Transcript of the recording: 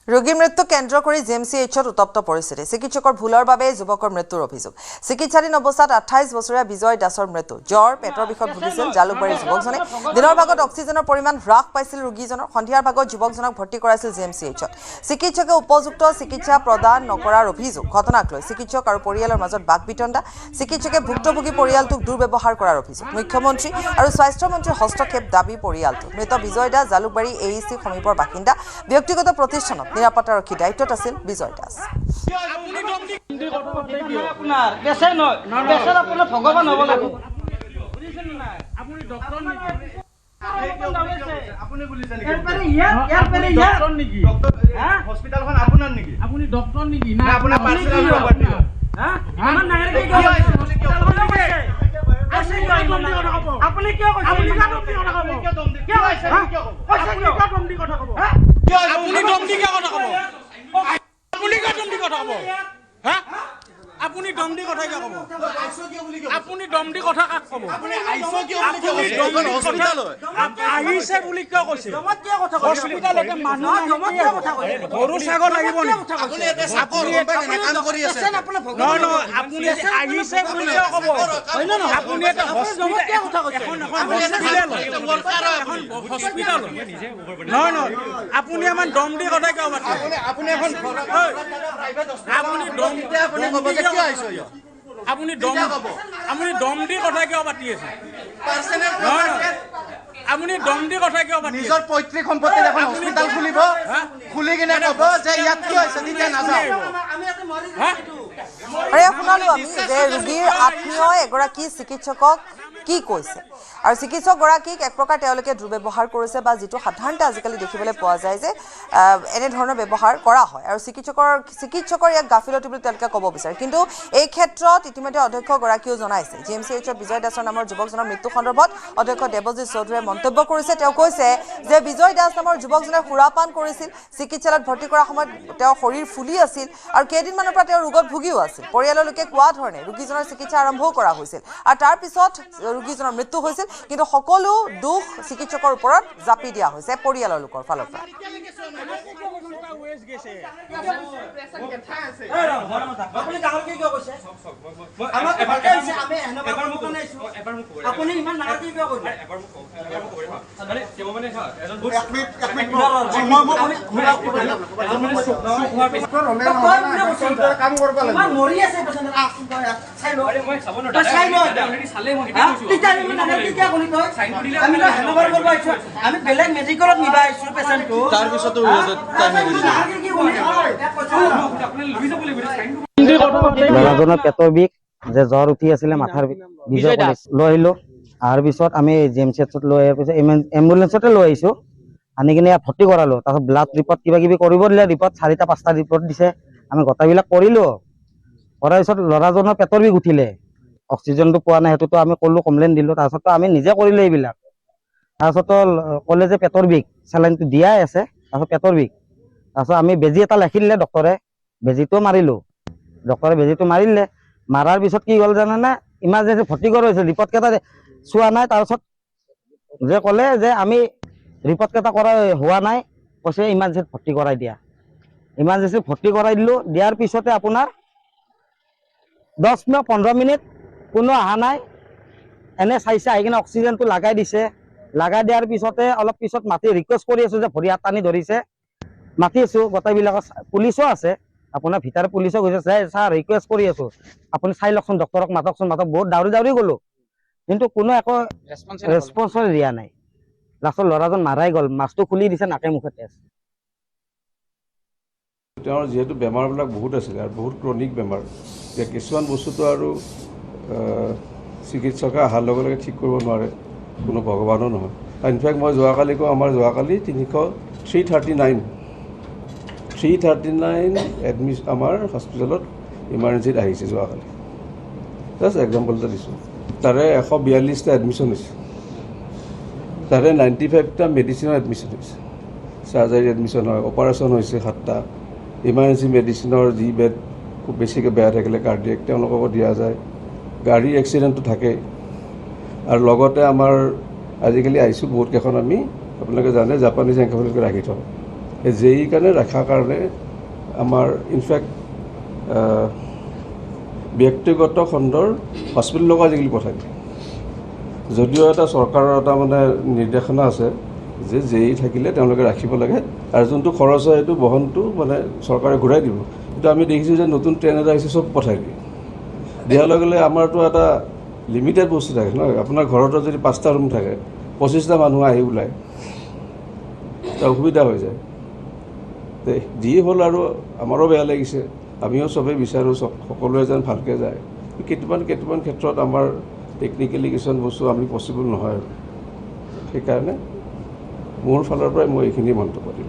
ৰোগীৰ মৃত্যু কেন্দ্ৰ কৰি জিএমচিএইচত উত্তপ্ত পৰিস্থিতি চিকিৎসকৰ ভুলৰ বাবে যুৱকৰ মৃত্যুৰ অভিযোগ চিকিৎসাধীন অৱস্থাত 28 বছৰীয়া বিজয় দাসৰ মৃত্যু জ্বৰ পেটৰ বিষত ভুগিছিল জালুকবাৰীৰ যুৱকজনে দিনৰ ভাগত অক্সিজেনৰ পৰিমাণ হ্ৰাস পাইছিল ৰোগীজনৰ সন্ধিয়াৰ ভাগত যুৱকজনক ভৰ্তি কৰাইছিল জিএমচিএইচত চিকিৎসকে উপযুক্ত চিকিৎসা প্ৰদান নকৰাৰ অভিযোগ ঘটনাক লৈ চিকিৎসক আৰু পৰিয়ালৰ মাজত বাকবিতণ্ডা চিকিৎসকে ভুক্তভোগী পৰিয়ালটোক দুৰ্ব্যৱহাৰ কৰাৰ অভিযোগ মুখ্যমন্ত্ৰী আৰু স্বাস্থ্য মন্ত্ৰীৰ হস্তক্ষেপ দাবী পৰিয়ালটো মৃত বিজয় দাস জালুকবাৰী এইচি সমীপৰ বাসিন্দা ব্যক্তিগত প্ৰতিষ্ঠানত নিৰাপত্তাৰক্ষী দায়িত্বত আছিল বিজয় দাস ভগৱান হ'ব লাগিব আপুনি বুলিছে নেকি ডক্টৰ নেকি হস্পিটালখন আপোনাৰ নেকি আপুনি ডক্টৰ নেকি না আপোনাৰ পাৰ্সোনাল প্ৰপাৰ্টি হা আমাৰ নাগৰিক কি আছে আপুনি কিয় কৈছে আপুনি কিয় দম দি কথা ক'ব কিয় কৈছে কিয় দম দি কথা ক'ব আপুনি দম দি কথা ক'ব আপুনি কিয় দম দি কথা ক'ব হা আপুনি দম দি কথা কিয় ক'ব আপুনি দম দি কথা কাক ক'ব আপুনি আইছো কিয় বুলি কৈছে এখন হস্পিটাল আহিছে বুলি কিয় কৈছে হস্পিটাল এটা মানুহ কিয় কথা কৈছে গৰু ছাগল লাগিব নি আপুনি এটা চাকৰ কোম্পানী কাম কৰি আছে নহয় নহয় আপুনি আহিছে বুলি কিয় ক'ব হয় না আপুনি এটা হস্পিটাল কিয় কথা কৈছে এখন হস্পিটাল নহয় নহয় আপুনি ইমান দম দি কথা কিয় পাতিছে আপুনি এখন আপুনি দম দি আপুনি ক'ব যে কিয় আহিছে আপুনি দম দি কথা কিয় পাতি আছে আপুনি দম দি কথা কিয় পাতি নিজৰ পৈতৃক সম্পত্তি এখন হস্পিটাল খুলিব খুলি কিনে ক'ব যে ইয়াত কি হৈছে তেতিয়া নাযাওঁ আৰু শুনালো আমি যে ৰোগীৰ আত্মীয় এগৰাকী চিকিৎসকক কি কৈছে আৰু চিকিৎসকগৰাকীক এক প্ৰকাৰ তেওঁলোকে দুৰ্ব্যৱহাৰ কৰিছে বা যেটো সাধাৰণতে আজিকালি দেখিবলৈ পোৱা যায় যে এনে ধৰণৰ ব্যৱহাৰ কৰা হয় আৰু চিকিৎসকৰ ইয়াক গাফিলতি বুলি তেওঁলোকে ক'ব বিচাৰে কিন্তু এই ক্ষেত্ৰত ইতিমধ্যে অধ্যক্ষগৰাকীও জনাইছে জিএমচিএইচত বিজয় দাসৰ নামৰ যুৱকজনৰ মৃত্যু সন্দৰ্ভত অধ্যক্ষ দেৱজিৎ চৌধুৰীয়ে মন্তব্য কৰিছে তেওঁ কৈছে যে বিজয় দাস নামৰ যুৱকজনে সুৰাপান কৰিছিল চিকিৎসালয়ত ভৰ্তি কৰাৰ সময়ত তেওঁ শৰীৰ ফুলি আছিল আৰু কেইদিনমানৰ পৰা তেওঁ ৰোগত ভুগিও আছিল পৰিয়ালৰ লোকে কোৱা ধৰণে ৰোগীজনৰ চিকিৎসা আৰম্ভ কৰা হৈছিল আৰু তাৰ পিছত ৰোগীজনৰ মৃত্যু হৈছিল কিন্তু সকলো দুখ চিকিৎসকৰ ওপৰত জাপি দিয়া হৈছে পৰিয়ালৰ লোকৰ ফালৰ পৰা আপুনি ইমান নাগাতি কিয় কৰিছে কাম কৰিব লাগিব মৰি আছে চাই ল আমি বেলেগ মেডিকেলত নিবা আহিছো পেচেণ্টটো তাৰ পিছতো ল'ৰাজনৰ পেটৰ বিষ যে জ্বৰ উঠি আছিলে মাথাৰ বিজয় লৈ আহিলো অহাৰ পিছত আমি জিএমচিএইচত লৈ অহাৰ পিছত এম্বুলেন্সতে লৈ আহিছো আনি কিনে ইয়াত ভৰ্তি কৰালো তাৰপিছত ব্লাড ৰিপৰ্ট কিবা কিবি কৰিব দিলে ৰিপৰ্ট 4টা 5টা ৰিপৰ্ট দিছে আমি গোটেইবিলাক কৰিলো কৰাৰ পিছত ল'ৰাজনৰ পেটৰ বিষ উঠিলে অক্সিজেনটো পোৱা নাই সেইটোতো আমি ক'লো কমপ্লেইন দিলো তাৰপিছত আমি নিজে কৰিলো এইবিলাক তাৰপিছত ক'লে যে পেটৰ বিষ চেলাইনটো দিয়াই আছে তাৰপিছত পেটৰ বিষ তাৰপিছত আমি বেজি এটা লিখি দিলে ডক্টৰে বেজিটো মাৰিলো ডক্টৰে বেজিটো মাৰিলে মাৰাৰ পিছত কি হ'ল জানানে ইমাৰ্জেঞ্চি ভৰ্তি কৰা হৈছিল ৰিপৰ্ট কেইটা চোৱা নাই তাৰপিছত যে ক'লে যে আমি ৰিপৰ্ট কেইটা কৰা হোৱা নাই কৈছে ইমাৰ্জেঞ্চিত ভৰ্তি কৰাই দিয়া ইমাৰ্জেঞ্চিত ভৰ্তি কৰাই দিলো দিয়াৰ পিছতে আপোনাৰ 10-15 মিনিট কোনো অহা নাই এনে চাইছে আহি কিনে অক্সিজেনটো লাগাই দিছে লাগাই দিয়াৰ পিছতে অলপ পিছত মাতি ৰিকুৱেষ্ট কৰি আছো যে ভৰি হাত টানি ধৰিছে মাতি আছো গোটেইবিলাকৰ পুলিচো আছে আপোনাৰ ভিতৰে পুলিচো গৈছে ছাৰ ৰিকুৱেষ্ট কৰি আছো আপুনি চাই লওকচোন ডক্টৰক মাতকচোন বহুত দাউৰি গ'লো কিন্তু কোনো একো ৰেছপন্স দিয়া নাই লাষ্টত ল'ৰাজন মাৰাই গ'ল মাছটো খুলি দিছে নাকে মুখে তেজ তেওঁৰ যেহেতু বেমাৰবিলাক বহুত আছিলে আৰু বহুত ক্ৰনিক বেমাৰ যে কিছুমান বস্তুটো আৰু চিকিৎসকে অহাৰ লগে লগে ঠিক কৰিব নোৱাৰে কোনো ভগৱানো নহয় ইনফেক্ট মই যোৱাকালি কওঁ আমাৰ যোৱাকালি 339 এডমিট আমাৰ হস্পিটেলত ইমাৰ্জেঞ্চিত আহিছে যোৱাকালি জাষ্ট এক্সাম্পল এটা দিছোঁ তাৰে 142টা এডমিশ্যন হৈছে তাৰে 95টা মেডিচিনৰ এডমিশ্যন হৈছে চাৰ্জাৰী এডমিশ্যন হয় অপাৰেশ্যন হৈছে 7টা ইমাৰ্জেঞ্চি মেডিচিনৰ যি বেড খুব বেছিকৈ বেয়া থাকিলে কাৰ্ডিয়েক তেওঁলোককো দিয়া যায় গাড়ী এক্সিডেণ্টটো থাকে আৰু লগতে আমাৰ আজিকালি আইচু বহুত কেইখন আমি আপোনালোকে জানে জাপানীজ এনকেফেলাইটিছ ৰাখি থওঁ এই জেইৰ কাৰণে ৰখাৰ কাৰণে আমাৰ ইনফেক্ট ব্যক্তিগত খণ্ডৰ হস্পিটেললৈকে আজিকালি পঠাই দিয়ে যদিও এটা চৰকাৰৰ এটা মানে নিৰ্দেশনা আছে যে জেই থাকিলে তেওঁলোকে ৰাখিব লাগে আৰু যোনটো খৰচ হয় সেইটো বহনটো মানে চৰকাৰে ঘূৰাই দিব কিন্তু আমি দেখিছোঁ যে নতুন ট্ৰেইন এটা আহিছে চব পঠাই দিয়ে দিয়াৰ লগে লগে আমাৰতো এটা লিমিটেড বস্তু থাকে নহয় আপোনাৰ ঘৰতো যদি 5টা ৰুম থাকে 25টা মানুহ আহি ওলায় এটা অসুবিধা হৈ যায় যি হ'ল আৰু আমাৰো বেয়া লাগিছে আমিও চবেই বিচাৰোঁ সকলোৱে যেন ভালকৈ যায় কেইটামান ক্ষেত্ৰত আমাৰ টেকনিকেলি কিছুমান বস্তু আমি পচিবল নহয় আৰু সেইকাৰণে মোৰ ফালৰ পৰাই মই এইখিনি মন্তব্য দিম